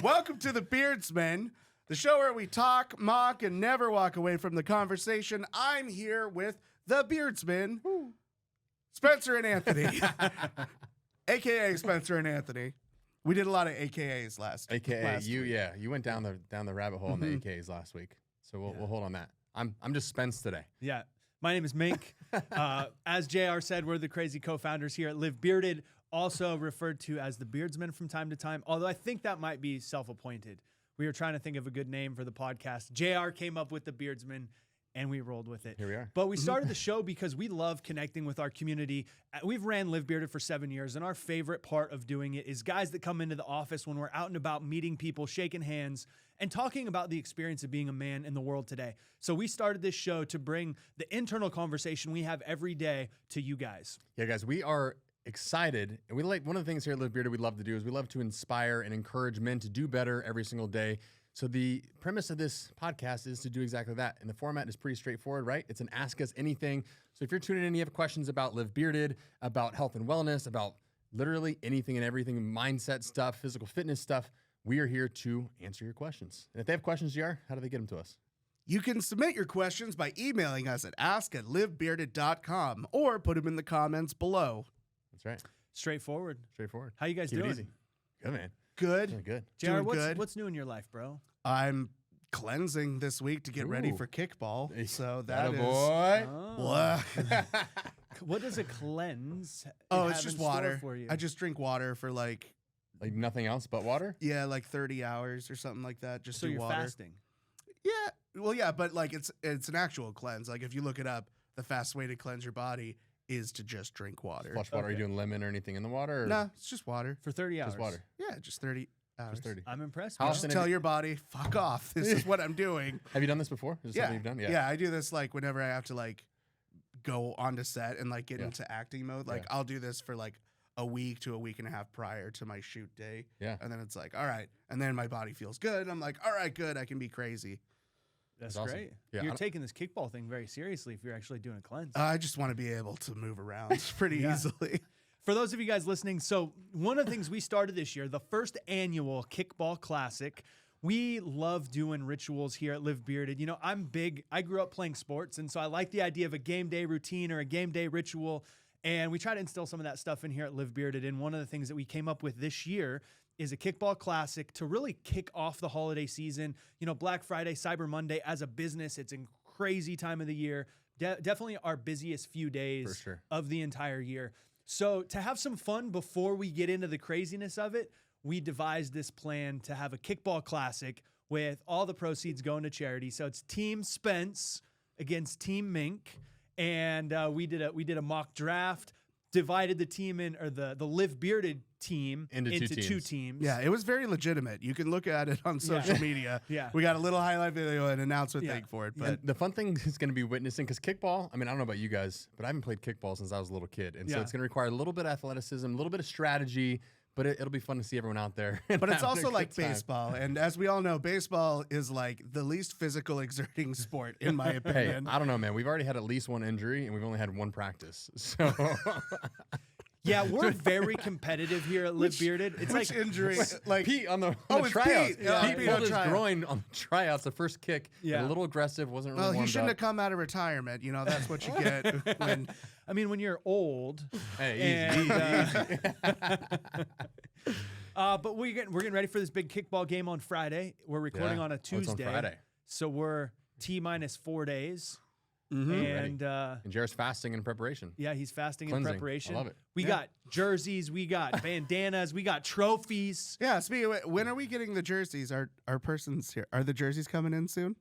Welcome to the Beardsmen, the show where we talk, mock, and never walk away from the conversation. I'm here with the Beardsmen, Spencer and Anthony, aka Spencer and Anthony. We did a lot of AKAs last week. You went down the rabbit hole in the AKAs last week, so we'll hold on that. I'm just Spence today. Yeah. My name is Mink. As JR said, we're the crazy co-founders here at Live Bearded, also referred to as the Beardsmen from time to time, although I think that might be self-appointed. We were trying to think of a good name for the podcast. JR came up with the Beardsmen, and we rolled with it. Here we are. But we started the show because we love connecting with our community. We've ran Live Bearded for 7 years, and our favorite part of doing it is guys that come into the office when we're out and about meeting people, shaking hands, and talking about the experience of being a man in the world today. So we started this show to bring the internal conversation we have every day to you guys. Yeah, guys, we are excited. And one of the things here at Live Bearded we love to do is we love to inspire and encourage men to do better every single day. So the premise of this podcast is to do exactly that. And the format is pretty straightforward, right? It's an Ask Us Anything. So if you're tuning in and you have questions about Live Bearded, about health and wellness, about literally anything and everything, mindset stuff, physical fitness stuff, we are here to answer your questions. And if they have questions, JR, how do they get them to us? You can submit your questions by emailing us at ask@livebearded.com or put them in the comments below. That's right. Straightforward. Straightforward. How you guys Keep doing? it easy. Good, man. Good. Doing good. JR, Doing good. what's new in your life, bro? I'm cleansing this week to get ready Ooh. for kickball. So that Atta is... boy. Oh. Blah. What does a cleanse Oh, have it's just in store water. for you? I just drink water for like Nothing else but water? like 30 hours or something like that. Just so do you're water. fasting. Yeah. Well, yeah, but like it's an actual cleanse. Like if you look it up, the fastest way to cleanse your body is to just drink water. Flush water. Are you Okay. doing lemon or anything in the water? Or No, it's just water. For 30 hours. Just water. Yeah, just 30 hours. Just 30. I'm impressed. How bro. Just often tell your body, fuck off. This is what I'm doing. Have you done this before? Is this Yeah. something you've done? Yeah, I do this like whenever I have to like go onto set and like get Yeah. into acting mode. Like Yeah. I'll do this for like a week to a week and a half prior to my shoot day. Yeah. And then it's like, all right. And then my body feels good. I'm like, all right, good. I can be crazy. That's That's awesome. great. Yeah, I You're don't- taking this kickball thing very seriously if you're actually doing a cleanse. I just want to be able to move around pretty Yeah. easily. For those of you guys listening, so one of the things we started this year, the first annual Kickball Classic, we love doing rituals here at Live Bearded. You know, I grew up playing sports, and so I like the idea of a game day routine or a game day ritual, and we try to instill some of that stuff in here at Live Bearded. And one of the things that we came up with this year is a Kickball Classic to really kick off the holiday season. You know, Black Friday, Cyber Monday, as a business, it's a crazy time of the year. Definitely our busiest few days For sure. of the entire year. So to have some fun before we get into the craziness of it, we devised this plan to have a Kickball Classic with all the proceeds going to charity. So it's Team Spence against Team Mink, and we did a mock draft, divided the team in, or the Live Bearded team Into two two teams. teams. Yeah, it was very legitimate. You can look at it on social media. Yeah. We got a little highlight video and announcement Yeah. thing for it. And But the fun thing is going to be witnessing, because kickball, I mean, I don't know about you guys, but I haven't played kickball since I was a little kid. And so Yeah. it's going to require a little bit of athleticism, a little bit of strategy, but it'll be fun to see everyone out there. but it's having a also good like time. baseball. And as we all know, baseball is like the least physical exerting sport, in my Hey, opinion. I don't know, man. We've already had at least one injury, and we've only had one practice. So Yeah, we're very competitive here at Live Which- Bearded. It's Which like injury? Like Pete on the Oh, the it's tryouts. Pete. Yeah, Pete Pete pulled on his tryout. groin on the tryouts, the first kick. Yeah. A little aggressive, wasn't really well, he warmed shouldn't up. have come out of retirement. You know, that's what you get when I mean, when you're old. Hey, easy, And, easy. But we're getting ready for this big kickball game on Friday. We're recording Yeah. on a Oh, it's on Tuesday. Friday. So we're T-minus 4 days. Mhm. And And Jared's fasting in preparation. yeah, he's fasting Cleansing. in preparation. I love it. We Yeah. got jerseys, we got bandanas, we got trophies. Yeah, speaking of, when are we getting the jerseys? Our persons here. Are the jerseys coming in soon?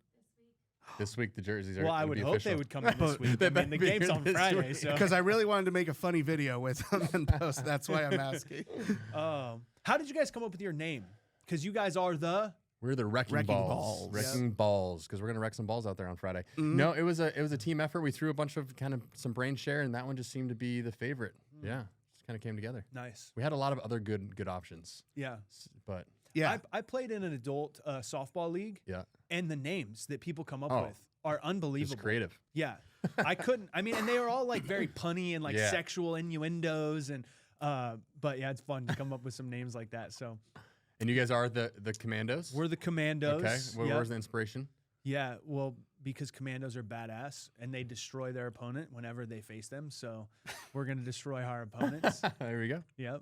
This week, the jerseys are Well, I gonna would be hope official. they would come in this week. They I mean, better the be game's here on this Friday, week. so Because I really wanted to make a funny video with them and post. That's why I'm asking. how did you guys come up with your name? Because you guys are the We're the wrecking, Wrecking balls. balls. Wrecking balls, because we're gonna wreck some balls out there on Friday. Mhm. No, it was a team effort. We threw a bunch of kind of some brain share, and that one just seemed to be the favorite. Yeah, just kind of came together. nice. We had a lot of other good options, Yeah. but Yeah. I played in an adult softball league, yeah, and the names that people come up Oh. with are unbelievable. just creative. Yeah. I couldn't. I mean, and they were all like very punny and like Yeah. sexual innuendos. And, but yeah, it's fun to come up with some names like that. So, And you guys are the Commandos? We're the Commandos. Okay. Yep. Where's the inspiration? Yeah, well, because Commandos are badass and they destroy their opponent whenever they face them. So we're going to destroy our opponents. There we go. Yep.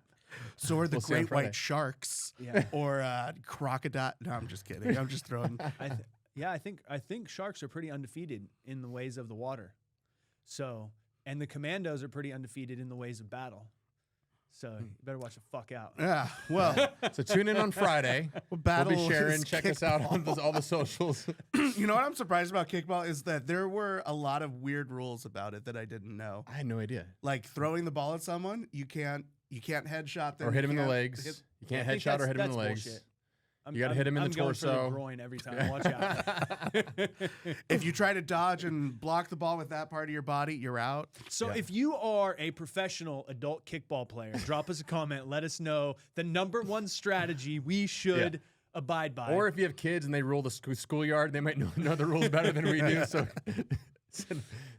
So are the We'll see on great Friday. white sharks Yeah. or crocodile. No, I'm just kidding. I'm just throwing. I think sharks are pretty undefeated in the ways of the water. So, and the Commandos are pretty undefeated in the ways of battle. So you better watch the fuck out. Yeah. Well, So tune in on Friday. battle We'll be sharing. is Check us out on all the socials. you know what I'm surprised about kickball is that there were a lot of weird rules about it that I didn't know. I had no idea. Like throwing the ball at someone, you can't headshot them Or hit him in the can't legs. hit- You can't I think headshot or that's- hit him in the that's legs. bullshit. You gotta hit him in the I'm going for torso. the groin every time. Watch out. if you try to dodge and block the ball with that part of your body, you're out. So Yeah. if you are a professional adult kickball player, drop us a comment. Let us know the number one strategy we should abide by. Or if you have kids and they rule the schoolyard, they might know the rules better than we do. So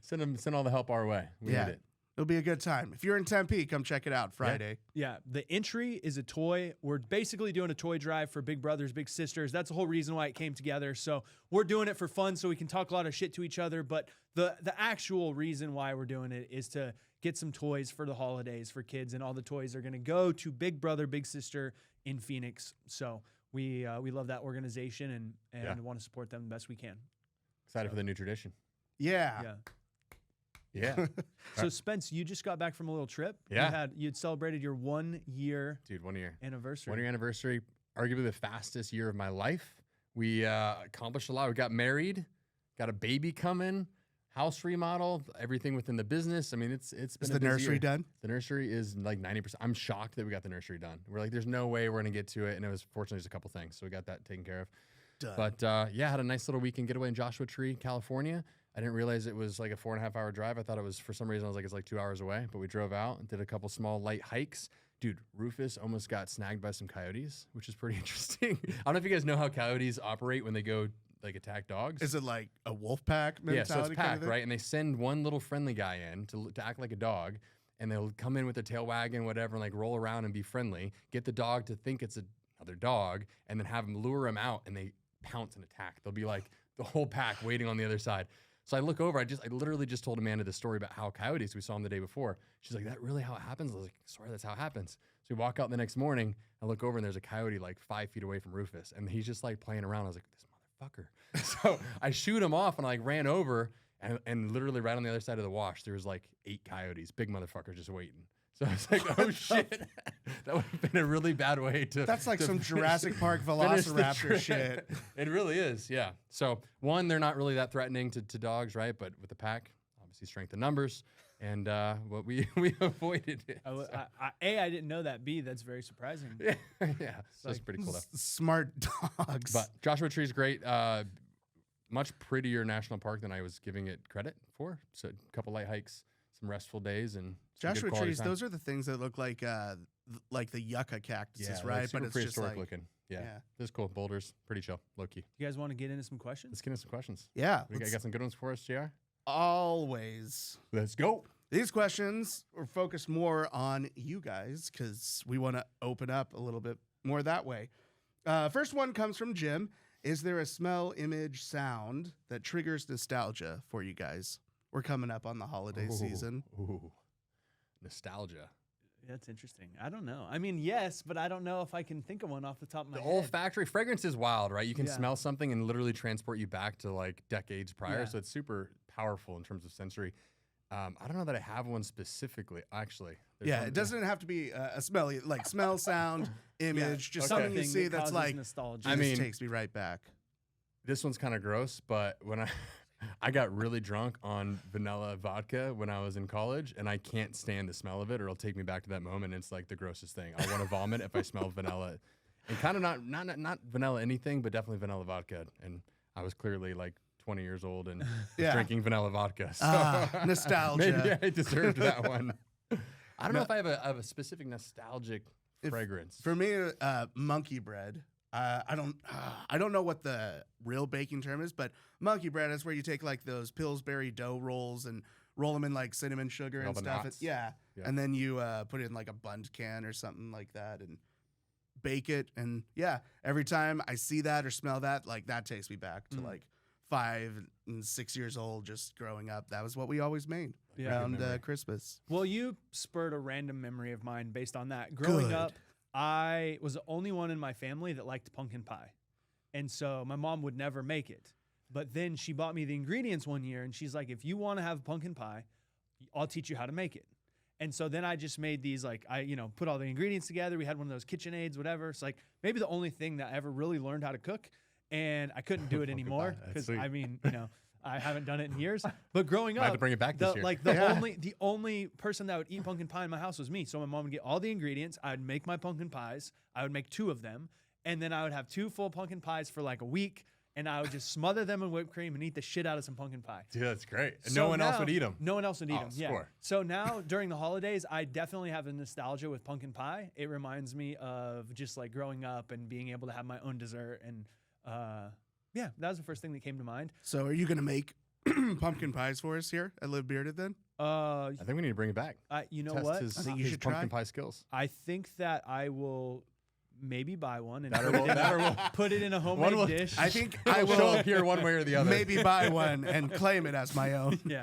send all the help our way. We Yeah. need it. It'll be a good time. If you're in Tempe, come check it out Friday. Yeah, the entry is a toy. We're basically doing a toy drive for big brothers, big sisters. That's the whole reason why it came together. So we're doing it for fun so we can talk a lot of shit to each other. But the actual reason why we're doing it is to get some toys for the holidays for kids. And all the toys are going to go to Big Brother, Big Sister in Phoenix. So we love that organization and want to support them the best we can. Excited for the new tradition. Yeah. Yeah. Yeah. So Spence, you just got back from a little trip. Yeah. You'd celebrated your 1 year Dude, 1 year. anniversary. 1 year anniversary, arguably the fastest year of my life. We accomplished a lot. We got married, got a baby coming, house remodel, everything within the business. I mean, it's been Is a the busy nursery year. done? The nursery is like 90%. I'm shocked that we got the nursery done. We're like, there's no way we're gonna get to it, and it was fortunately just a couple things, so we got that taken care of. Done. But yeah, had a nice little weekend getaway in Joshua Tree, California. I didn't realize it was like a 4.5 hour drive. I thought it was, for some reason, I was like, it's like 2 hours away. But we drove out and did a couple small light hikes. Dude, Rufus almost got snagged by some coyotes, which is pretty interesting. I don't know if you guys know how coyotes operate when they go like attack dogs. Is it like a wolf pack mentality? Yeah, so it's kind of pack, thing? right? And they send one little friendly guy in to act like a dog, and they'll come in with their tail wagging, whatever, and like roll around and be friendly, get the dog to think it's another dog, and then have them lure him out, and they pounce and attack. They'll be like the whole pack waiting on the other side. So I look over, I literally just told Amanda the story about how coyotes, we saw them the day before. She's like, that really how it happens? I was like, sorry, that's how it happens. So we walk out the next morning, I look over and there's a coyote like 5 feet away from Rufus, and he's just like playing around. I was like, this motherfucker. So I shoot him off and I like ran over, and literally right on the other side of the wash, there was like 8 coyotes, big motherfuckers just waiting. So I was like, oh shit, that would have been a really bad way to. That's like to some finish- Jurassic Park finish the Velociraptor trip. shit. It really is, yeah. So one, they're not really that threatening to dogs, right? But with the pack, obviously strength in numbers, and what we avoided it. So. I didn't know that. B, that's very surprising. Yeah, so it's pretty cool though. Smart dogs. But Joshua Tree is great. Much prettier national park than I was giving it credit for. So a couple light hikes, some restful days, and some good Joshua quality trees, time. those are the things that look like the yucca cactuses, yeah, right? But But it's just prehistoric like, looking. Yeah, yeah. this is cool. Boulders, pretty chill, low key. You guys want to get into some questions? Let's get into some questions. yeah, We got some good ones for us, JR. always. Let's go. These questions are focused more on you guys because we want to open up a little bit more that way. First one comes from Jim. Is there a smell, image, sound that triggers nostalgia for you guys? We're coming up on the holiday season. Ooh, nostalgia. That's interesting. I don't know. I mean, yes, but I don't know if I can think of one off the top of my The head. olfactory fragrance is wild, right? You can Yeah. smell something and literally transport you back to like decades prior. Yeah. So it's super powerful in terms of sensory. I don't know that I have one specifically. Actually, There's Yeah, one- it doesn't have to be a smell, like smell, sound, image, just something you Something see that that's causes like, nostalgia. I this mean- takes me right back. This one's kind of gross, but when I got really drunk on vanilla vodka when I was in college, and I can't stand the smell of it, or it'll take me back to that moment. It's like the grossest thing. I want to vomit if I smell vanilla, and kind of not vanilla anything, but definitely vanilla vodka. And I was clearly like 20 years old and Yeah. drinking vanilla vodka. So Nostalgia. maybe I deserved that one. I don't know if I have a specific nostalgic fragrance. For me, monkey bread. I don't know what the real baking term is, but monkey bread is where you take like those Pillsbury dough rolls and roll them in like cinnamon sugar All and the stuff. knots. Yeah. Yeah. And then you put it in like a Bund can or something like that and bake it. And yeah, every time I see that or smell that, like that takes me back to like 5 and 6 years old, just growing up. That was what we always made Yeah. around Memory. Christmas. Well, you spurred a random memory of mine based on that. Growing Good. up, I was the only one in my family that liked pumpkin pie. And so my mom would never make it. But then she bought me the ingredients one year and she's like, if you want to have pumpkin pie, I'll teach you how to make it. And so then I just made these, like, put all the ingredients together. We had one of those KitchenAids, whatever. It's like maybe the only thing that I ever really learned how to cook. And I couldn't do it Pumpkin anymore pie, that's because, sweet. I mean, I haven't done it in years. But growing Might have up, to bring it back this year. the only person that would eat pumpkin pie in my house was me. So my mom would get all the ingredients. I would make my pumpkin pies. I would make 2 of them. And then I would have 2 full pumpkin pies for like a week. And I would just smother them in whipped cream and eat the shit out of some pumpkin pie. Dude, that's great. And So no one else now- would eat them. No one else would eat them. Yeah. score. So now during the holidays, I definitely have a nostalgia with pumpkin pie. It reminds me of just like growing up and being able to have my own dessert. And yeah, that was the first thing that came to mind. So are you going to make pumpkin pies for us here at Live Bearded then? I think we need to bring it back. You know Test what? his, I think you his should pumpkin try. pie skills. I think that I will maybe buy one and That or put, we'll- it in that or we'll- put it in a One homemade will- dish. I think I I will show will up here one way or the other. maybe buy one and claim it as my own. yeah.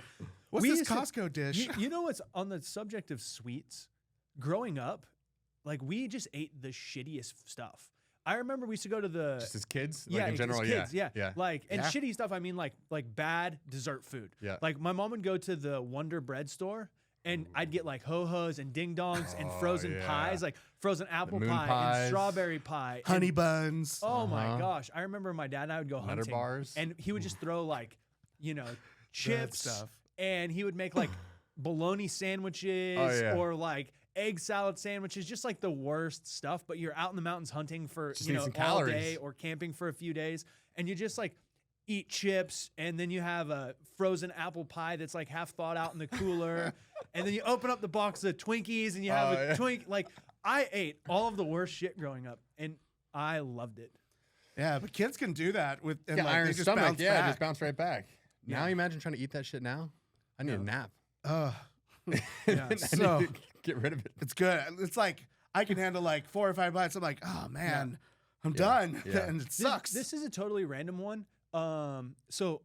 What's We this used to- Costco dish? You know what's on the subject of sweets? Growing up, like we just ate the shittiest stuff. I remember we used to go to the Just as kids, yeah, like in as general, kids, yeah. yeah. Like and Yeah. shitty stuff. I mean, like bad dessert food. Yeah. Like my mom would go to the Wonder Bread store, and I'd get like ho-hos and ding dongs and Oh, frozen yeah. pies, like frozen apple moon pie pies. and strawberry pie, and- Honey buns. Oh my Uh-huh. gosh! I remember my dad and I would go Nutter hunting, bars. and he would just throw like, chips stuff. and he would make like bologna sandwiches Oh, yeah. or like egg salad sandwiches, just like the worst stuff. But you're out in the mountains hunting for Just need some all calories. day or camping for a few days, and you just like eat chips, and then you have a frozen apple pie that's like half thawed out in the cooler, and then you open up the box of Twinkies and you have Oh, a yeah. Twink. Like I ate all of the worst shit growing up, and I loved it. Yeah, but kids can do that with and Yeah, like, iron they just stomach. bounce Yeah, back. just bounce right back. Now Yeah. you imagine trying to eat that shit now. I need a nap. Ugh, Yeah. I need So- to get rid of it. it's good. It's like I can handle like 4 or 5 bites. I'm like, oh man, I'm done, Yeah. and it This- sucks. This is a totally random one. So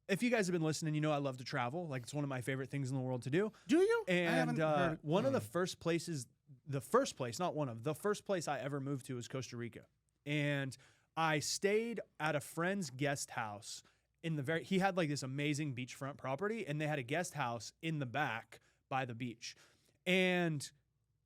if you guys have been listening, you know I love to travel. Like it's one of my favorite things in the world to do. do you? I And haven't heard. one of the first places, the first place I ever moved to was Costa Rica. And I stayed at a friend's guest house he had like this amazing beachfront property, and they had a guest house in the back by the beach. And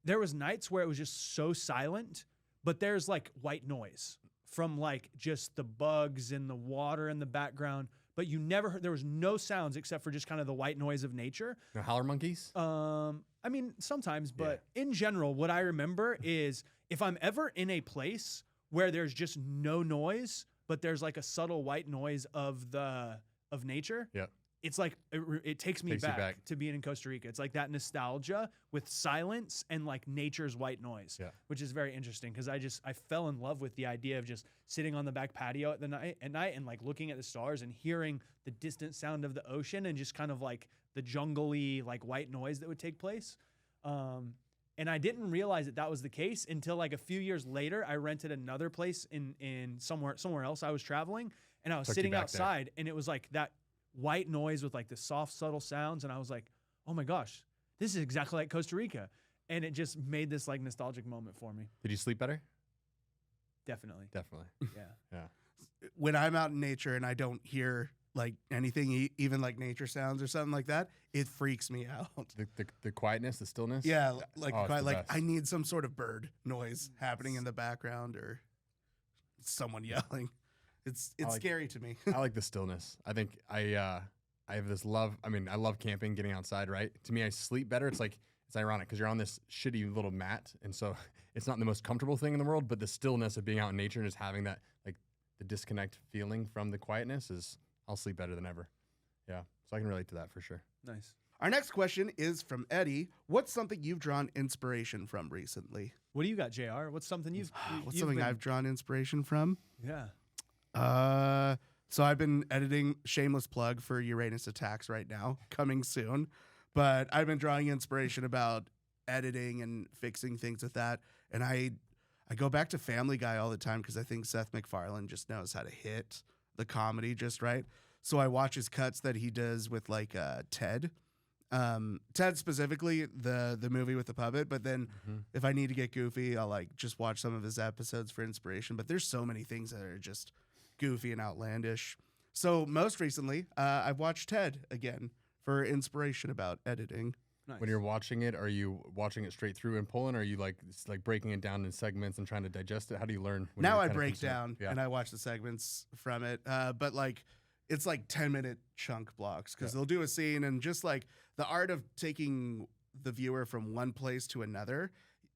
there was nights where it was just so silent, but there's like white noise from like just the bugs and the water in the background. But you never heard, there was no sounds except for just kind of the white noise of nature. No howler monkeys. I mean, sometimes, but in general, what I remember is if I'm ever in a place where there's just no noise, but there's like a subtle white noise of nature. Yeah. It's like it takes me Takes you back, back. to being in Costa Rica. It's like that nostalgia with silence and like nature's white noise, Yeah. which is very interesting because I fell in love with the idea of just sitting on the back patio at night and like looking at the stars and hearing the distant sound of the ocean and just kind of like the jungly like white noise that would take place. And I didn't realize that was the case until like a few years later. I rented another place in somewhere else I was traveling, and I was Took you sitting back there. outside, and it was like that white noise with like the soft, subtle sounds, and I was like, oh my gosh, this is exactly like Costa Rica, and it just made this like nostalgic moment for me. Did you sleep better? Definitely, Definitely. yeah. When I'm out in nature and I don't hear like anything, even like nature sounds or something like that, it freaks me out. The quietness, the stillness. Yeah, like Oh, it's quite the like best. I need some sort of bird noise happening in the background or someone yelling. It's like- scary to me. I like the stillness. I think I have this love. I mean, I love camping, getting outside. Right. To me, I sleep better. It's ironic because you're on this shitty little mat, and so it's not the most comfortable thing in the world. But the stillness of being out in nature and just having that like the disconnect feeling from the quietness is I'll sleep better than ever. Yeah. So I can relate to that for sure. Nice. Our next question is from Eddie. What's something you've drawn inspiration from recently? What do you got, JR? What's something you've What's you've something been- I've drawn inspiration from? Yeah. So I've been editing, shameless plug for Uranus Attacks right now, coming soon. But I've been drawing inspiration about editing and fixing things with that. And I I go back to Family Guy all the time because I think Seth MacFarlane just knows how to hit the comedy just right. So I watch his cuts that he does with like Ted. Ted specifically, the movie with the puppet, but then if I need to get goofy, I'll like just watch some of his episodes for inspiration. But there's so many things that are just goofy and outlandish. So most recently, I've watched Ted again for inspiration about editing. Nice. When you're watching it, are you watching it straight through and pulling, or are you like breaking it down in segments and trying to digest it? How do you learn? When Now you're I kind of break consuming it? down Yeah. and I watch the segments from it. But like it's like 10-minute chunk blocks because they'll do a scene and just like the art of taking the viewer from one place to another.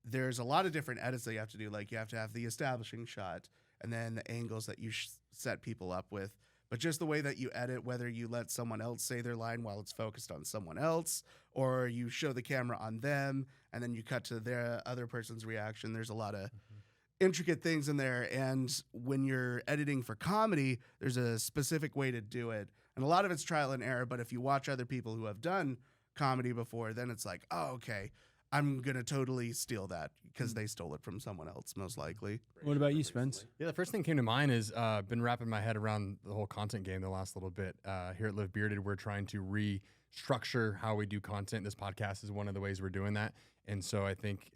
There's a lot of different edits that you have to do. Like you have to have the establishing shot and then the angles that you set people up with. But just the way that you edit, whether you let someone else say their line while it's focused on someone else, or you show the camera on them and then you cut to their other person's reaction. There's a lot of intricate things in there. And when you're editing for comedy, there's a specific way to do it. And a lot of it's trial and error. But if you watch other people who have done comedy before, then it's like, oh, okay, I'm going to totally steal that because they stole it from someone else, most likely. What about you, Spence? Yeah, the first thing that came to mind is been wrapping my head around the whole content game the last little bit. Here at Live Bearded, we're trying to restructure how we do content. This podcast is one of the ways we're doing that. And so I think,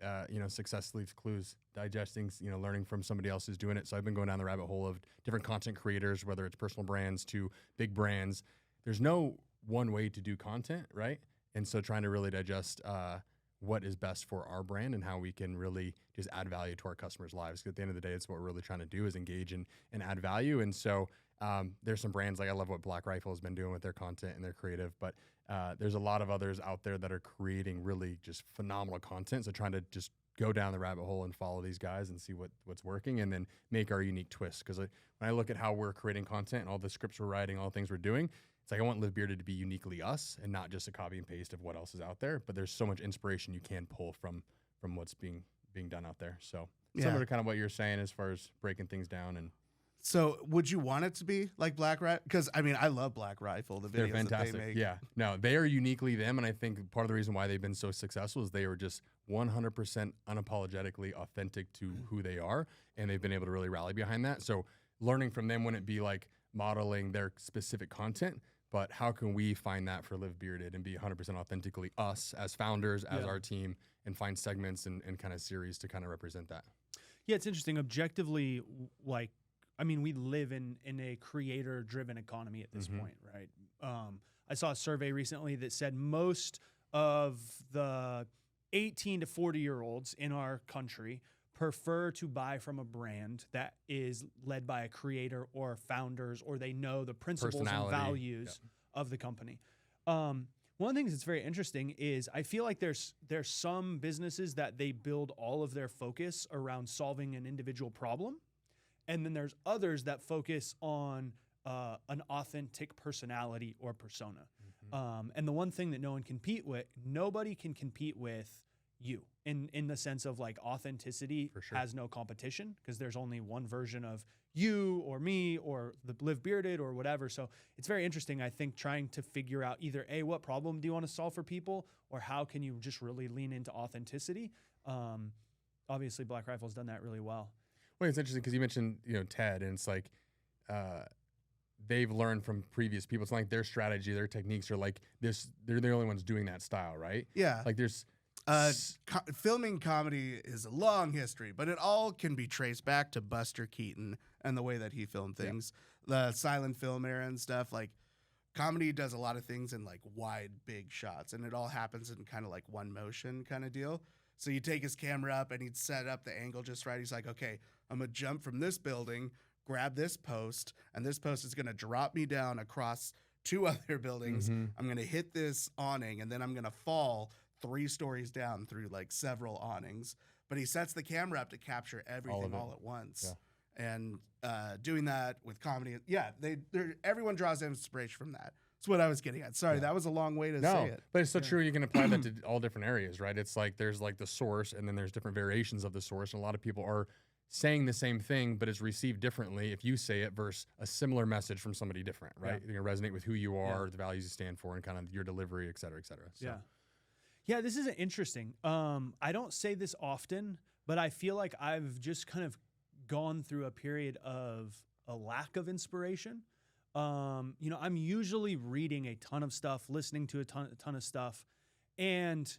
success leaves clues, digesting, learning from somebody else who's doing it. So I've been going down the rabbit hole of different content creators, whether it's personal brands to big brands. There's no one way to do content, right? And so trying to really digest what is best for our brand and how we can really just add value to our customers' lives. 'Cause at the end of the day, it's what we're really trying to do is engage and add value. And so there's some brands, like I love what Black Rifle has been doing with their content and their creative, but there's a lot of others out there that are creating really just phenomenal content. So trying to just go down the rabbit hole and follow these guys and see what's working and then make our unique twist. Because when I look at how we're creating content and all the scripts we're writing, all the things we're doing, it's like I want Live Bearded to be uniquely us and not just a copy and paste of what else is out there. But there's so much inspiration you can pull from what's being done out there. So similar to kind of what you're saying as far as breaking things down. And So would you want it to be like Black Rifle? Because, I mean, I love Black Rifle, the videos they're fantastic. that they make. Yeah, no, they are uniquely them. And I think part of the reason why they've been so successful is they were just 100% unapologetically authentic to who they are. And they've been able to really rally behind that. So learning from them wouldn't be like modeling their specific content, but how can we find that for Live Bearded and be 100% authentically us as founders, as our team, and find segments and kind of series to kind of represent that? Yeah, it's interesting. Objectively, we live in a creator-driven economy at this point, right? I saw a survey recently that said most of the 18 to 40-year-olds in our country prefer to buy from a brand that is led by a creator or founders, or they know the principles and values of the company. One of the things that's very interesting is I feel like there's some businesses that they build all of their focus around solving an individual problem. And then there's others that focus on an authentic personality or persona. And the one thing that nobody can compete with you in the sense of like authenticity has no competition because there's only one version of you or me or the Live Bearded or whatever. So it's very interesting, I think, trying to figure out either A, what problem do you want to solve for people, or how can you just really lean into authenticity? Obviously, Black Rifle's done that really well. Well, it's interesting because you mentioned, Ted, and it's like they've learned from previous people. It's not like their strategy, their techniques are like this. They're the only ones doing that style, right? Yeah. Like there's filming comedy is a long history, but it all can be traced back to Buster Keaton and the way that he filmed things. The silent film era and stuff. Like comedy does a lot of things in like wide, big shots, and it all happens in kind of like one motion kind of deal. So you take his camera up and he'd set up the angle just right. He's like, okay, I'm going to jump from this building, grab this post, and this post is going to drop me down across 2 other buildings. I'm going to hit this awning, and then I'm going to fall 3 stories down through like several awnings. But he sets the camera up to capture everything all at once. Yeah. And doing that with comedy, everyone draws inspiration from that. That's what I was getting at. Sorry, that was a long way to say it. But it's so true. You can apply that to all different areas, right? It's like there's like the source, and then there's different variations of the source. And a lot of people are saying the same thing, but it's received differently if you say it versus a similar message from somebody different, right? You're going to resonate with who you are, the values you stand for, and kind of your delivery, et cetera, et cetera. So. Yeah, this is interesting. I don't say this often, but I feel like I've just kind of gone through a period of a lack of inspiration. I'm usually reading a ton of stuff, listening to a ton of stuff. And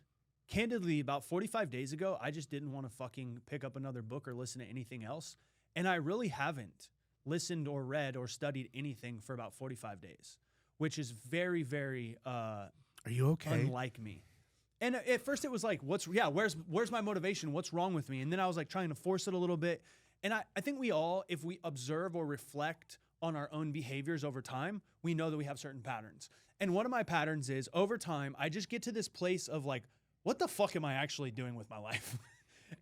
candidly, about 45 days ago, I just didn't want to fucking pick up another book or listen to anything else. And I really haven't listened or read or studied anything for about 45 days, which is very, very Are you okay? unlike me. And at first it was like, where's my motivation? What's wrong with me? And then I was like trying to force it a little bit. And I think we all, if we observe or reflect on our own behaviors over time, we know that we have certain patterns. And one of my patterns is over time, I just get to this place of like, what the fuck am I actually doing with my life?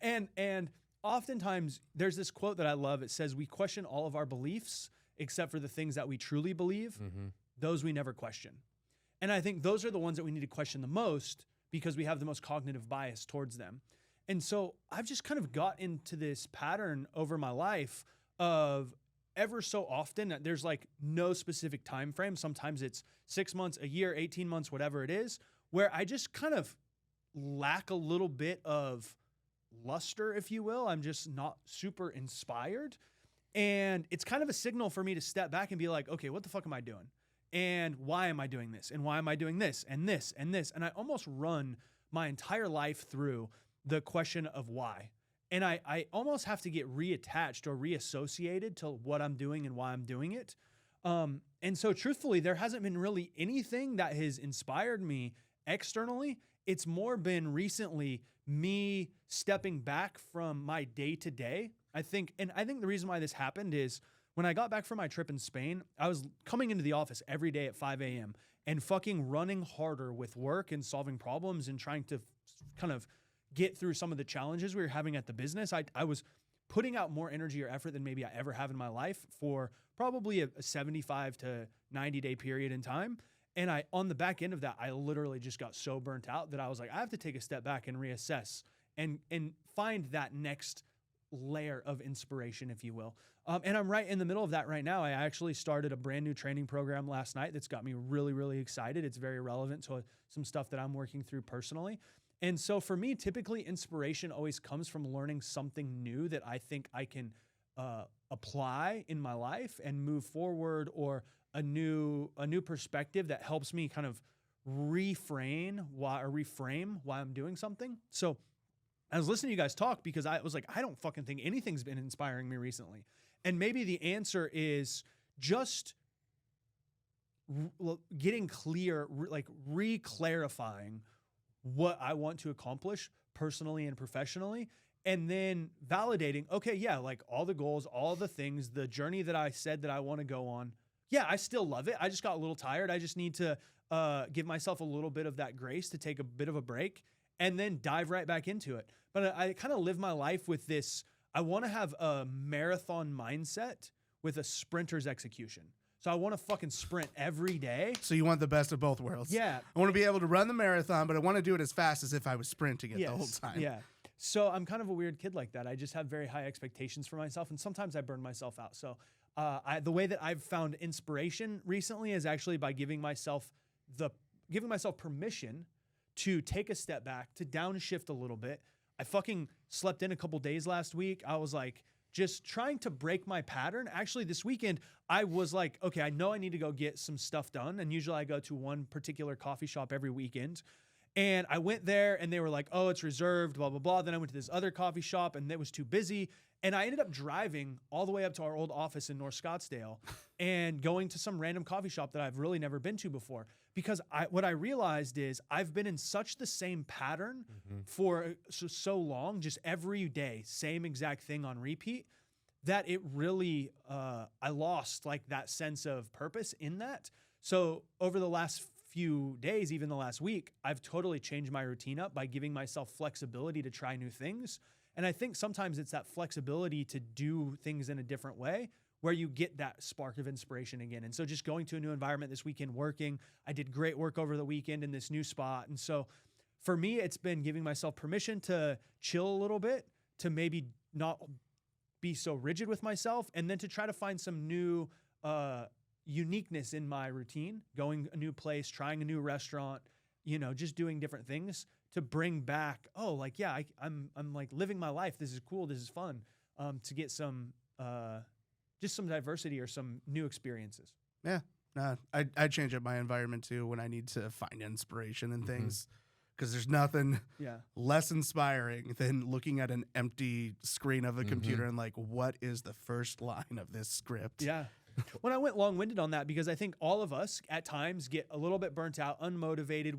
and oftentimes there's this quote that I love. It says, we question all of our beliefs except for the things that we truly believe. Mm-hmm. Those we never question. And I think those are the ones that we need to question the most because we have the most cognitive bias towards them. And so I've just kind of got into this pattern over my life of ever so often, there's like no specific time frame. Sometimes it's 6 months, a year, 18 months, whatever it is, where I just kind of lack a little bit of luster, if you will. I'm just not super inspired. And it's kind of a signal for me to step back and be like, okay, what the fuck am I doing? And why am I doing this? And why am I doing this and this and this? And I almost run my entire life through the question of why. And I almost have to get reattached or reassociated to what I'm doing and why I'm doing it. And so truthfully, there hasn't been really anything that has inspired me externally. It's more been recently me stepping back from my day to day. I think the reason why this happened is when I got back from my trip in Spain, I was coming into the office every day at 5 a.m. and fucking running harder with work and solving problems and trying to kind of get through some of the challenges we were having at the business. I was putting out more energy or effort than maybe I ever have in my life for probably a 75 to 90 day period in time. And on the back end of that, I literally just got so burnt out that I was like, I have to take a step back and reassess and find that next layer of inspiration, if you will. And I'm right in the middle of that right now. I actually started a brand new training program last night that's got me really, really excited. It's very relevant to some stuff that I'm working through personally. And so for me, typically inspiration always comes from learning something new that I think I can apply in my life and move forward, or a new perspective that helps me kind of reframe why I'm doing something. So I was listening to you guys talk because I was like, I don't fucking think anything's been inspiring me recently. And maybe the answer is just getting clear, like re-clarifying what I want to accomplish personally and professionally, and then validating, okay, yeah, like all the goals, all the things, the journey that I said that I want to go on. Yeah, I still love it. I just got a little tired. I just need to give myself a little bit of that grace to take a bit of a break and then dive right back into it. But I kind of live my life with this. I want to have a marathon mindset with a sprinter's execution. So I want to fucking sprint every day. So you want the best of both worlds. Yeah. I want to be able to run the marathon, but I want to do it as fast as if I was sprinting it the whole time. Yeah. So I'm kind of a weird kid like that. I just have very high expectations for myself, and sometimes I burn myself out. So the way that I've found inspiration recently is actually by giving myself permission to take a step back, to downshift a little bit. I fucking slept in a couple days last week. I was like, just trying to break my pattern. Actually, this weekend, I was like, okay, I know I need to go get some stuff done. And usually I go to one particular coffee shop every weekend. And I went there and they were like, oh, it's reserved, blah, blah, blah. Then I went to this other coffee shop and it was too busy. And I ended up driving all the way up to our old office in North Scottsdale and going to some random coffee shop that I've really never been to before. Because what I realized is I've been in such the same pattern for so long, just every day, same exact thing on repeat, that it really, I lost like that sense of purpose in that. So over the last few days, even the last week, I've totally changed my routine up by giving myself flexibility to try new things. And I think sometimes it's that flexibility to do things in a different way where you get that spark of inspiration again. And so just going to a new environment this weekend, working, I did great work over the weekend in this new spot. And so for me, it's been giving myself permission to chill a little bit, to maybe not be so rigid with myself, and then to try to find some new uniqueness in my routine, going a new place, trying a new restaurant, just doing different things to bring back, oh, like, yeah, I'm like living my life. This is cool. This is fun. To get some, just some diversity or some new experiences. Yeah. I change up my environment too when I need to find inspiration and things, because there's nothing Yeah. less inspiring than looking at an empty screen of a computer and like, what is the first line of this script? Yeah. When I went long-winded on that, because I think all of us at times get a little bit burnt out, unmotivated.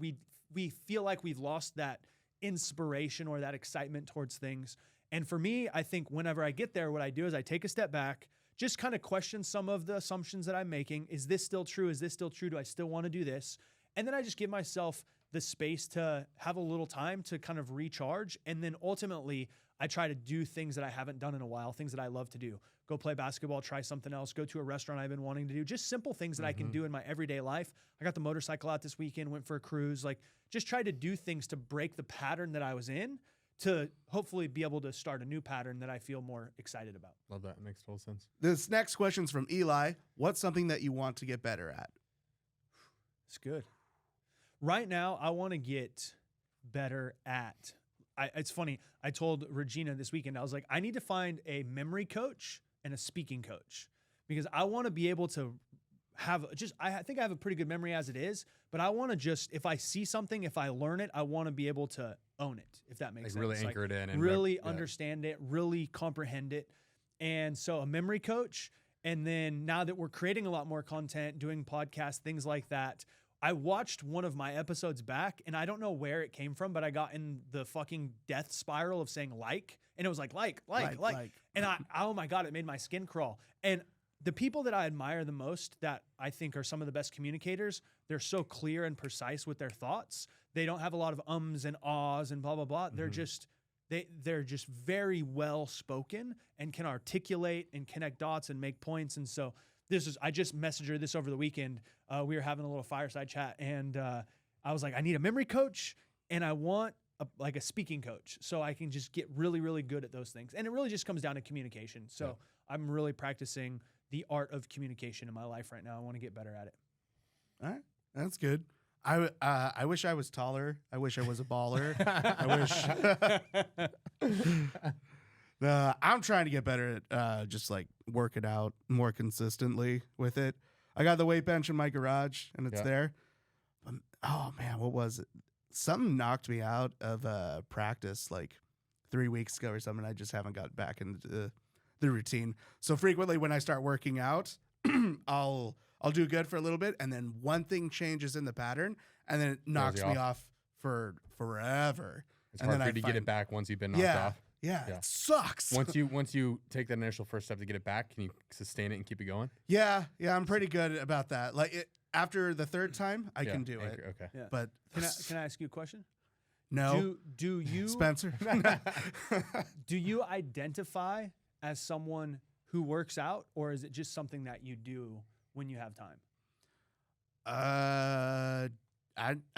We feel like we've lost that inspiration or that excitement towards things. And for me, I think whenever I get there, what I do is I take a step back, just kind of question some of the assumptions that I'm making. Is this still true? Is this still true? Do I still want to do this? And then I just give myself the space to have a little time to kind of recharge. And then ultimately, I try to do things that I haven't done in a while, things that I love to do. Go play basketball, try something else, go to a restaurant I've been wanting to do. Just simple things that I can do in my everyday life. I got the motorcycle out this weekend, went for a cruise, like just try to do things to break the pattern that I was in, to hopefully be able to start a new pattern that I feel more excited about. Love that. Makes total sense. This next question's from Eli. What's something that you want to get better at? It's good. Right now, I want to get better at. It's funny. I told Regina this weekend, I was like, I need to find a memory coach and a speaking coach, because I want to be able to have just, I think I have a pretty good memory as it is, but I want to just, if I see something, if I learn it, I want to be able to own it, if that makes Like sense. really anchor it in and really understand it, really comprehend it. And so a memory coach. And then now that we're creating a lot more content, doing podcasts, things like that, I watched one of my episodes back, and I don't know where it came from, but I got in the fucking death spiral of saying and it was like. And oh my God, it made my skin crawl. And the people that I admire the most, that I think are some of the best communicators, they're so clear and precise with their thoughts. They don't have a lot of ums and ahs and blah, blah, blah. They're just very well spoken and can articulate and connect dots and make points. And so I just messaged her this over the weekend. We were having a little fireside chat, and I was like, I need a memory coach and I want a speaking coach, so I can just get really, really good at those things. And it really just comes down to communication. So I'm really practicing the art of communication in my life right now. I want to get better at it. All right. That's good. I wish I was taller. I wish I was a baller. I'm trying to get better at just like working out more consistently with it. I got the weight bench in my garage, and it's there. Oh man, what was it? Something knocked me out of practice like 3 weeks ago or something. I just haven't got back into the routine. So frequently when I start working out, I'll do good for a little bit, and then one thing changes in the pattern, and then it knocks me off for forever. It's hard for you to get it back once you've been knocked off. Yeah, it sucks. Once you take that initial first step to get it back, can you sustain it and keep it going? Yeah, I'm pretty good about that. Like after the third time, I can do it. Okay. Yeah. But Can I ask you a question? no, Do you Spencer. do you identify as someone who works out, or is it just something that you do when you have time? I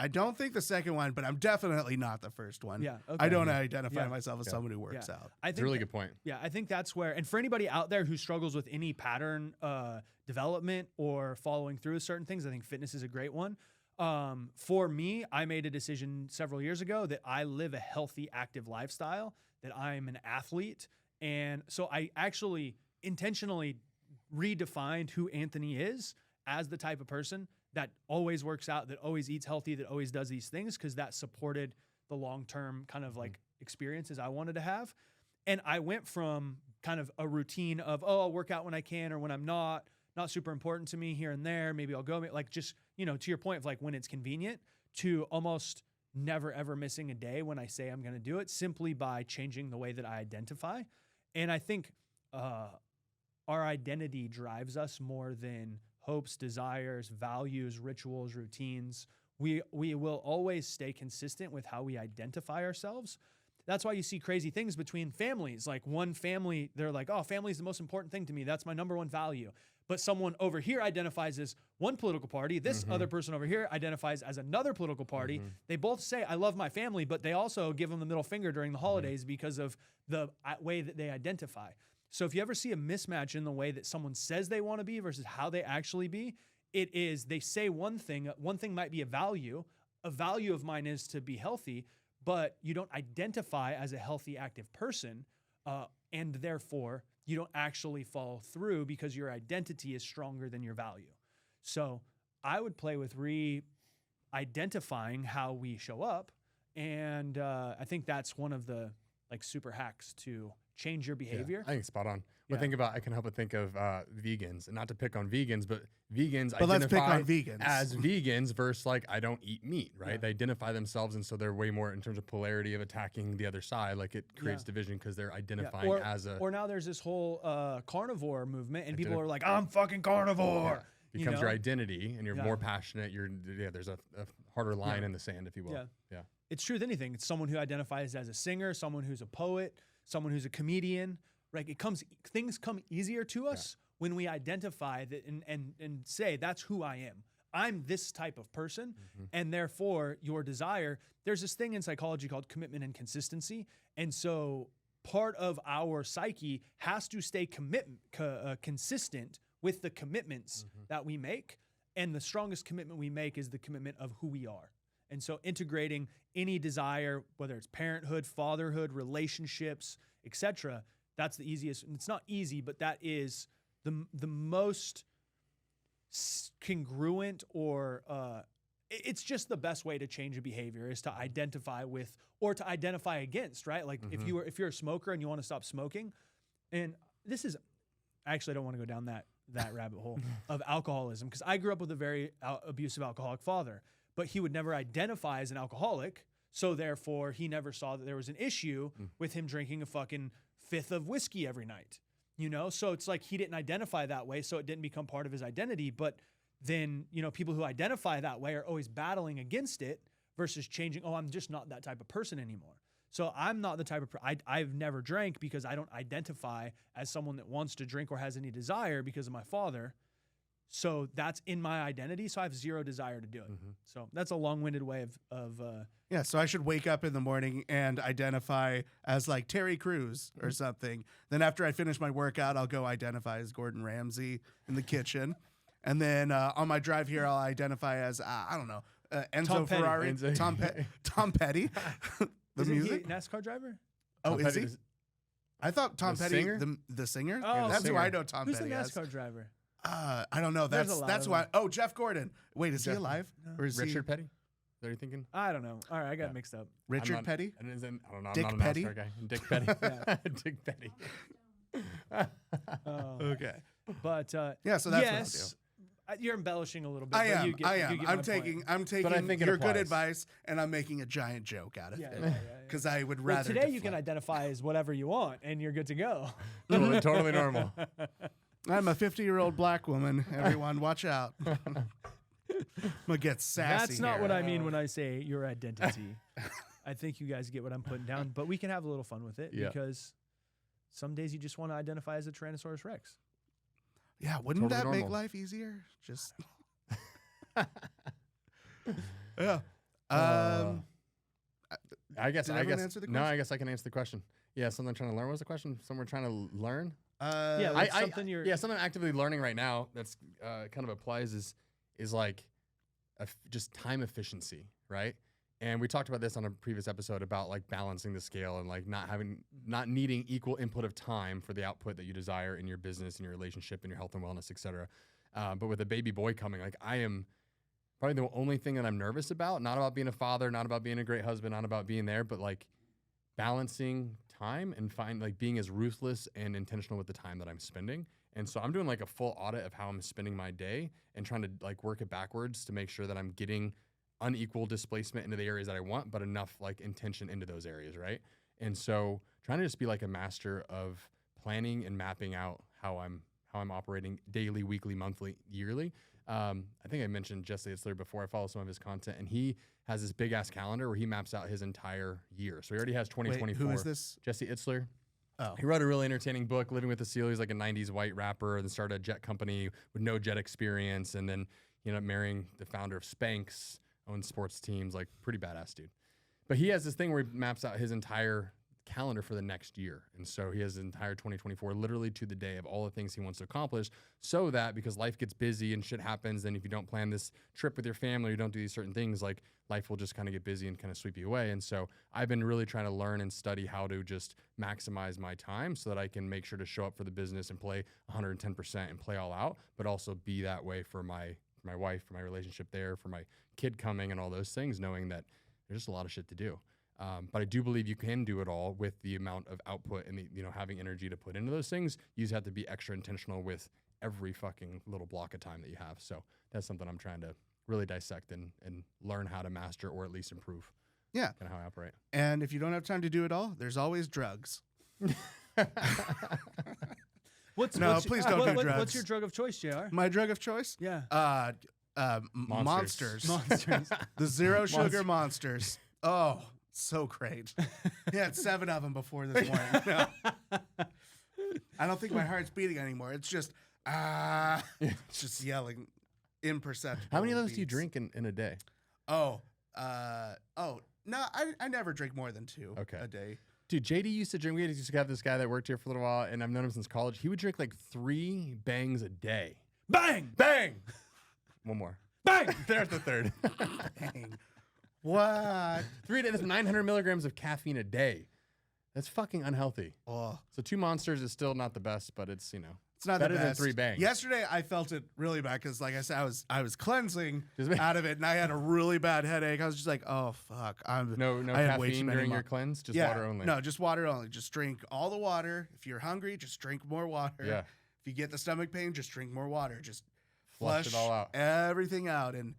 don't think the second one, but I'm definitely not the first one. Yeah, okay. I don't identify Yeah. myself as someone who works out. I It's think a really good point. Yeah, I think that's where, and for anybody out there who struggles with any pattern development or following through with certain things, I think fitness is a great one. For me, I made a decision several years ago that I live a healthy, active lifestyle, that I'm an athlete. And so I actually intentionally redefined who Anthony is as the type of person that always works out, that always eats healthy, that always does these things, because that supported the long-term kind of like experiences I wanted to have. And I went from kind of a routine of, I'll work out when I can or when I'm not super important to me here and there. Maybe I'll go, like just, to your point of like when it's convenient, to almost never ever missing a day when I say I'm going to do it, simply by changing the way that I identify. And I think our identity drives us more than hopes, desires, values, rituals, routines. We will always stay consistent with how we identify ourselves. That's why you see crazy things between families. Like one family, they're like, oh, family is the most important thing to me. That's my number one value. But someone over here identifies as one political party. This other person over here identifies as another political party. They both say, I love my family, but they also give them the middle finger during the holidays because of the way that they identify. So if you ever see a mismatch in the way that someone says they want to be versus how they actually be, it is they say one thing might be a value of mine is to be healthy, but you don't identify as a healthy, active person, and therefore you don't actually follow through because your identity is stronger than your value. So I would play with identifying how we show up. And I think that's one of the like super hacks to change your behavior. I think it's spot on. But Yeah. I can help but think of vegans, and not to pick on vegans, but vegans But let's pick identify on vegans. as vegans versus like I don't eat meat, right? Yeah. They identify themselves, and so they're way more in terms of polarity of attacking the other side. Like it creates division because they're identifying Or, as a or now there's this whole carnivore movement, and people are like, I'm fucking carnivore. becomes your know? identity, and you're Yeah. more passionate. There's a harder line in the sand, if you will. Yeah. Yeah. It's true with anything. It's someone who identifies as a singer, someone who's a poet, someone who's a comedian. Right? Things come easier to us when we identify that and say that's who I am. I'm this type of person, and therefore your desire. There's this thing in psychology called commitment and consistency, and so part of our psyche has to stay consistent with the commitments that we make, and the strongest commitment we make is the commitment of who we are. And so integrating any desire, whether it's parenthood, fatherhood, relationships, etc., that's the easiest. And it's not easy, but that is the most congruent or it's just the best way to change a behavior is to identify with or to identify against, right? Like if you're a smoker and you want to stop smoking, and this is actually I don't want to go down that rabbit hole of alcoholism because I grew up with a very abusive alcoholic father, but he would never identify as an alcoholic. So therefore, he never saw that there was an issue with him drinking a fucking fifth of whiskey every night, you know? So it's like he didn't identify that way, so it didn't become part of his identity. But then, you know, people who identify that way are always battling against it versus changing, I'm just not that type of person anymore. So I'm not the type of I've never drank because I don't identify as someone that wants to drink or has any desire because of my father. So that's in my identity. So I have zero desire to do it. So that's a long-winded way of Yeah, so I should wake up in the morning and identify as like Terry Crews or something. Then after I finish my workout, I'll go identify as Gordon Ramsay in the kitchen. And then on my drive here, I'll identify as, I don't know, Enzo Tom Petty. Ferrari. Enzo. Tom Petty. The Isn't music? he a NASCAR driver? Oh, Tom is Petty he? is- I thought Tom The Petty, singer? the singer? Oh, That's singer. who I know Tom Who's the Petty as. NASCAR driver? I don't know. There's a That's lot that's of why. them. Oh, Jeff Gordon. Wait, is he Jeff- alive? Or is Richard he Petty? Is that what you're thinking? I don't know. All right, I got Yeah. mixed up. Richard I'm not- Petty? I don't know. Dick I'm not a Petty? NASCAR guy. Dick Petty. Yeah. Dick Petty. Okay. But Yeah, so that's yes, you're embellishing a little bit. I but am. You get, I You am. get I'm my taking. point. I'm taking I think it your good applies. advice, and I'm making a giant joke out of Yeah, it yeah, yeah. because I would Well, rather. today you can deflect. identify as whatever you want, and you're good to go. Totally normal. I'm a 50-year-old black woman. Everyone, watch out. I'm gonna get sassy. That's not here. what I mean when I say your identity. I think you guys get what I'm putting down, but we can have a little fun with it Yeah. because some days you just want to identify as a Tyrannosaurus Rex. Yeah, wouldn't Totally that make normal. life easier? Just. Yeah. I guess. Did I everyone guess. answer the No, question? I guess I can answer the question. Yeah, something I'm trying to learn. What was the question? Something we're trying to learn. Yeah, like something you're. Yeah, something I'm actively learning right now. That's kind of applies is like just time efficiency, right? And we talked about this on a previous episode about like balancing the scale and like not needing equal input of time for the output that you desire in your business, in your relationship, in your health and wellness, et cetera. But with a baby boy coming, like I am probably the only thing that I'm nervous about, not about being a father, not about being a great husband, not about being there, but like balancing time and being as ruthless and intentional with the time that I'm spending. And so I'm doing like a full audit of how I'm spending my day and trying to like work it backwards to make sure that I'm getting unequal displacement into the areas that I want, but enough like intention into those areas, right? And so trying to just be like a master of planning and mapping out how I'm operating daily, weekly, monthly, yearly. I think I mentioned Jesse Itzler before. I follow some of his content, and he has this big ass calendar where he maps out his entire year. So he already has 2024. Wait, who is this? Jesse Itzler. Oh, He wrote a really entertaining book, Living with the Seal. He's like a 90s white rapper and started a jet company with no jet experience. And then, marrying the founder of Spanx, owns sports teams, like pretty badass dude. But he has this thing where he maps out his entire calendar for the next year. And so he has the entire 2024 literally to the day of all the things he wants to accomplish, so that because life gets busy and shit happens, and if you don't plan this trip with your family, you don't do these certain things, like life will just kind of get busy and kind of sweep you away. And so I've been really trying to learn and study how to just maximize my time so that I can make sure to show up for the business and play 110% and play all out, but also be that way for my wife, for my relationship there, for my kid coming and all those things, knowing that there's just a lot of shit to do. But I do believe you can do it all with the amount of output and the, having energy to put into those things. You just have to be extra intentional with every fucking little block of time that you have. So that's something I'm trying to really dissect and learn how to master, or at least improve. Yeah. Kind of how I operate. And if you don't have time to do it all, there's always drugs. Please don't do drugs. What's your drug of choice, JR? My drug of choice? Yeah. Monsters. Monsters. The zero sugar monsters. Oh, so great. He had 7 of them before this morning. No. I don't think my heart's beating anymore. It's just, it's just yelling imperceptible. How many of those do you beats. drink in a day? No, I never drink more than 2 Okay. a day. Dude, JD used to drink. We used to have this guy that worked here for a little while, and I've known him since college. He would drink like 3 bangs a day. Bang! Bang! One more. Bang! There's the third. Dang. What? 3 days. That's 900 milligrams of caffeine a day. That's fucking unhealthy. Oh, So 2 monsters is still not the best, but it's it's not better the than best. 3 bangs. Yesterday, I felt it really bad because, like I said, I was cleansing Just- out of it, and I had a really bad headache. I was just like, oh fuck, no I had way too caffeine many during your mo- cleanse, just yeah, water only. No, just water only. Just drink all the water. If you're hungry, just drink more water. Yeah. If you get the stomach pain, just drink more water. Just Flush it all out. everything out. And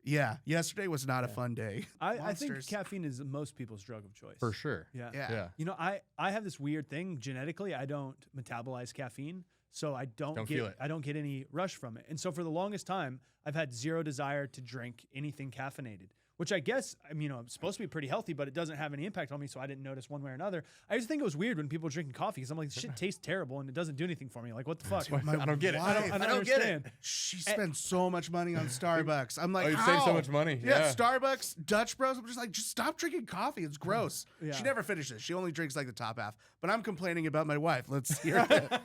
yeah, yesterday was not a fun day. I think Monsters. caffeine is most people's drug of choice. For sure. Yeah. Yeah. Yeah. You know, I have this weird thing genetically. I don't metabolize caffeine, so I don't feel it. I don't get any rush from it. And so for the longest time, I've had zero desire to drink anything caffeinated, which I guess I'm supposed to be pretty healthy, but it doesn't have any impact on me, so I didn't notice one way or another. I just think it was weird when people were drinking coffee because I'm like, this shit tastes terrible and it doesn't do anything for me. Like, what the fuck? My I don't get it. wife, I don't get it. understand. She spends so much money on Starbucks. I'm like, Oh, you save so "How?" much money. Yeah, Yeah. Starbucks, Dutch Bros. I'm just like, just stop drinking coffee. It's gross. Yeah. She never finishes. She only drinks like the top half. But I'm complaining about my wife. Let's hear it.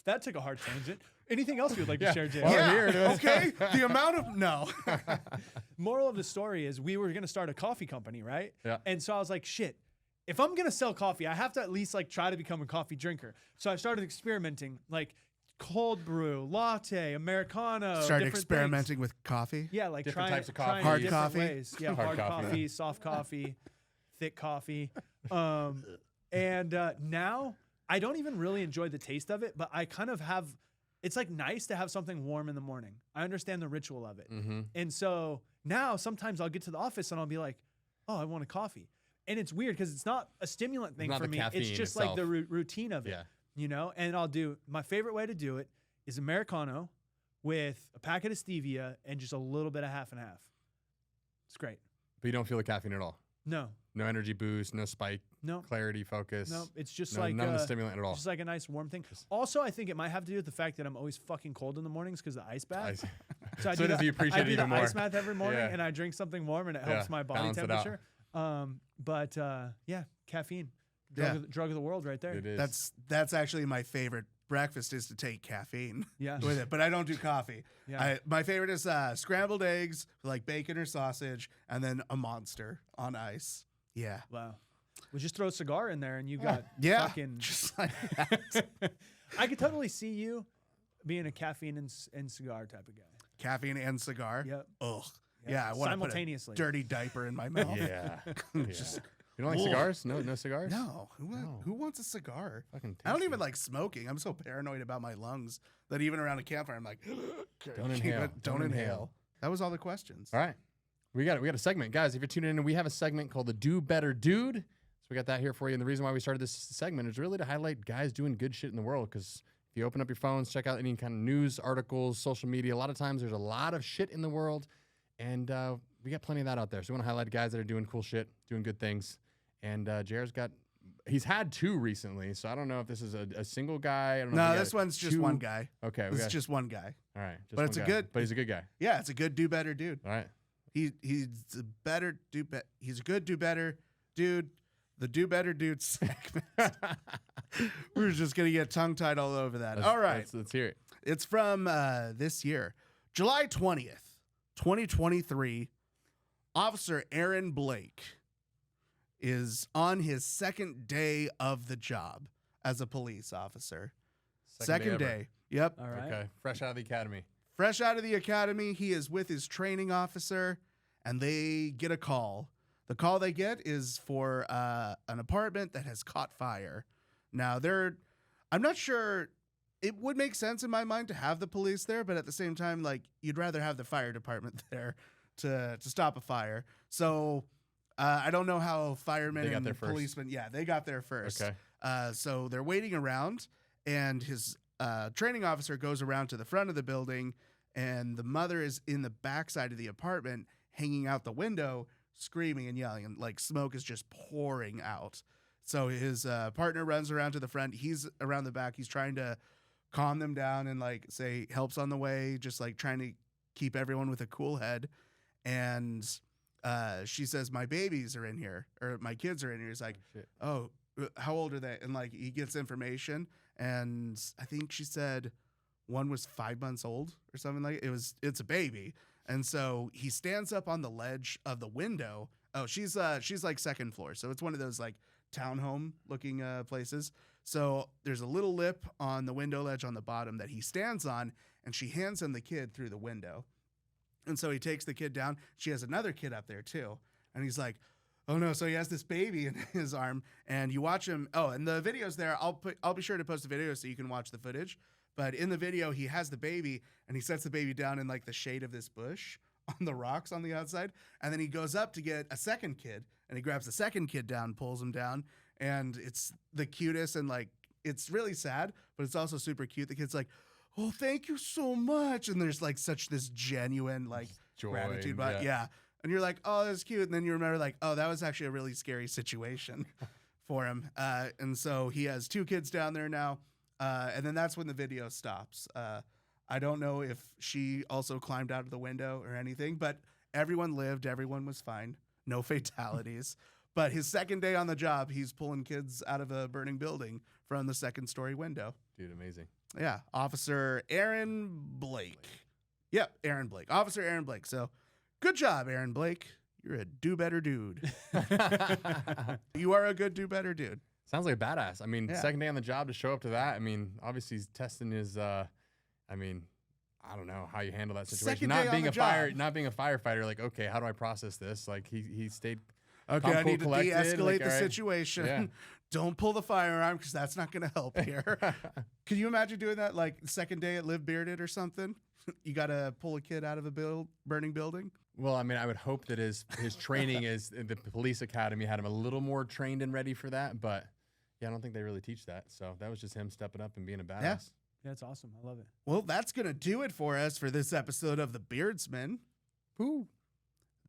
That took a hard tangent. Anything else you would like to Yeah. share, Jay? Well, yeah. here it is. Okay. The amount of no. Moral of the story is we were going to start a coffee company, right? Yeah. And so I was like, shit, if I'm going to sell coffee, I have to at least like try to become a coffee drinker. So I started experimenting, like cold brew, latte, Americano. Started different experimenting with coffee. things. Yeah, like Different trying, types of coffee. trying Hard different coffee? ways. Yeah, Hard hard coffee. coffee, soft coffee, thick coffee. And now I don't even really enjoy the taste of it, but I kind of have. It's like nice to have something warm in the morning. I understand the ritual of it. Mm-hmm. And so now sometimes I'll get to the office and I'll be like, oh, I want a coffee. And it's weird because it's not a stimulant thing not for the me. It's caffeine just like the itself. routine of it, Yeah. And I'll do my favorite way to do it is Americano with a packet of stevia and just a little bit of half and half. It's great. But you don't feel the caffeine at all. No, No energy boost, no spike, no, clarity, focus. no. It's just no, like none of the stimulant at all. just like a nice warm thing. Also, I think it might have to do with the fact that I'm always fucking cold in the mornings because of the ice bath. So I So do does the, he appreciate I it do even the more. ice bath every morning, Yeah. and I drink something warm, and it Yeah, helps my body balance it out. temperature. Caffeine, Yeah. drug of the world, right there. It is. That's actually my favorite breakfast is to take caffeine Yeah, with it, but I don't do coffee. yeah. My favorite is scrambled eggs with like bacon or sausage, and then a Monster on ice. Yeah. Wow. Well, just throw a cigar in there, and you got Yeah. fucking. Just like that. I could totally see you being a caffeine and cigar type of guy. Caffeine and cigar. Yep. Ugh. Yeah, I want to put a Simultaneously. dirty diaper in my mouth. Yeah. Just- You don't like Ugh. cigars? No cigars? No, No. who wants a cigar? Fucking I don't tasty. even like smoking. I'm so paranoid about my lungs that even around a campfire, I'm like, Don't inhale. Don't inhale. That was all the questions. All right. We got a segment. Guys, if you're tuning in, we have a segment called the Do Better Dude. So we got that here for you. And the reason why we started this segment is really to highlight guys doing good shit in the world. Because if you open up your phones, check out any kind of news articles, social media, a lot of times there's a lot of shit in the world. And we got plenty of that out there. So we want to highlight guys that are doing cool shit, doing good things. And Jared's he's had 2 recently. So I don't know if this is a single guy. I don't know if No, he this got one's just 2. one guy. Okay. This is just one guy. all right. Just but one it's a guy. good- But he's a good guy. Yeah, it's a good do better dude. All right. He's a good do better dude the Do Better Dude segment. We're just going to get tongue-tied all over that. All right. Let's hear it. It's from this year, July 20th, 2023. Officer Aaron Blake is on his second day of the job as a police officer. Second ever. day. Yep. All right. Okay. Fresh out of the academy. Fresh out of the academy, he is with his training officer, and they get a call. The call they get is for an apartment that has caught fire. Now, I'm not sure. It would make sense in my mind to have the police there, but at the same time, like, you'd rather have the fire department there to stop a fire. So I don't know how firemen They got and there first. policemen. Yeah, they got there first. Okay. So they're waiting around, and his training officer goes around to the front of the building, and the mother is in the backside of the apartment, hanging out the window, screaming and yelling, and like smoke is just pouring out. So his partner runs around to the front. He's around the back. He's trying to calm them down and like say help's on the way, just like trying to keep everyone with a cool head. And she says, my babies are in here, or my kids are in here. He's like, Shit. oh, how old are they? And like he gets information, and I think she said one was 5 months old or something like it. It's a baby. And so he stands up on the ledge of the window. Oh, she's like second floor, so it's one of those like townhome looking places. So there's a little lip on the window ledge on the bottom that he stands on, and she hands him the kid through the window. And so he takes the kid down. She has another kid up there too, and he's like, oh no. So he has this baby in his arm, and you watch him. Oh, and the video's there. I'll be sure to post the video so you can watch the footage. But in the video, he has the baby, and he sets the baby down in like the shade of this bush on the rocks on the outside. And then he goes up to get a second kid, and he grabs the second kid down, pulls him down. And it's the cutest, and like, it's really sad, but it's also super cute. The kid's like, oh, thank you so much. And there's like such this genuine like Joy, gratitude. But yeah. And you're like, oh, that's cute. And then you remember like, oh, that was actually a really scary situation for him. And so he has 2 kids down there now. And then that's when the video stops. I don't know if she also climbed out of the window or anything, but everyone lived. Everyone was fine. No fatalities. But his second day on the job, he's pulling kids out of a burning building from the 2nd-story window. Dude, amazing. Yeah. Officer Aaron Blake. Yep, Aaron Blake. Officer Aaron Blake. So good job, Aaron Blake. You're a do-better dude. You are a good do-better dude. Sounds like a badass. I mean, Yeah. second day on the job to show up to that. I mean, obviously he's testing his. I don't know how you handle that situation. Second day on the job. Not being a firefighter. Like, okay, how do I process this? Like, he stayed. Okay, calm, I cool, need to collected, de-escalate like, the all right. situation. Yeah. Don't pull the firearm because that's not going to help here. Could you imagine doing that like the second day at Live Bearded or something? You got to pull a kid out of a burning building? Well, I mean, I would hope that his training is the police academy had him a little more trained and ready for that. But yeah, I don't think they really teach that. So that was just him stepping up and being a badass. Yeah. Yeah, it's awesome. I love it. Well, that's going to do it for us for this episode of The Beardsman. Woo.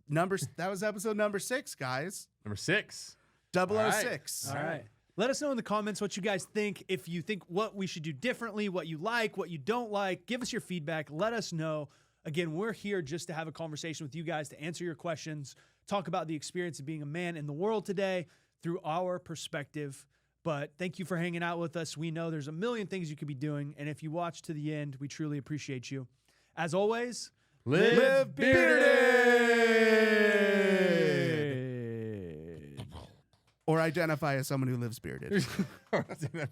That was episode number 6, guys. Number 6. 006. All right. Let us know in the comments what you guys think. If you think what we should do differently, what you like, what you don't like, give us your feedback. Let us know. Again, we're here just to have a conversation with you guys, to answer your questions, talk about the experience of being a man in the world today through our perspective. But thank you for hanging out with us. We know there's a million things you could be doing. And if you watch to the end, we truly appreciate you. As always, Live Or identify as someone who lives bearded. bearded.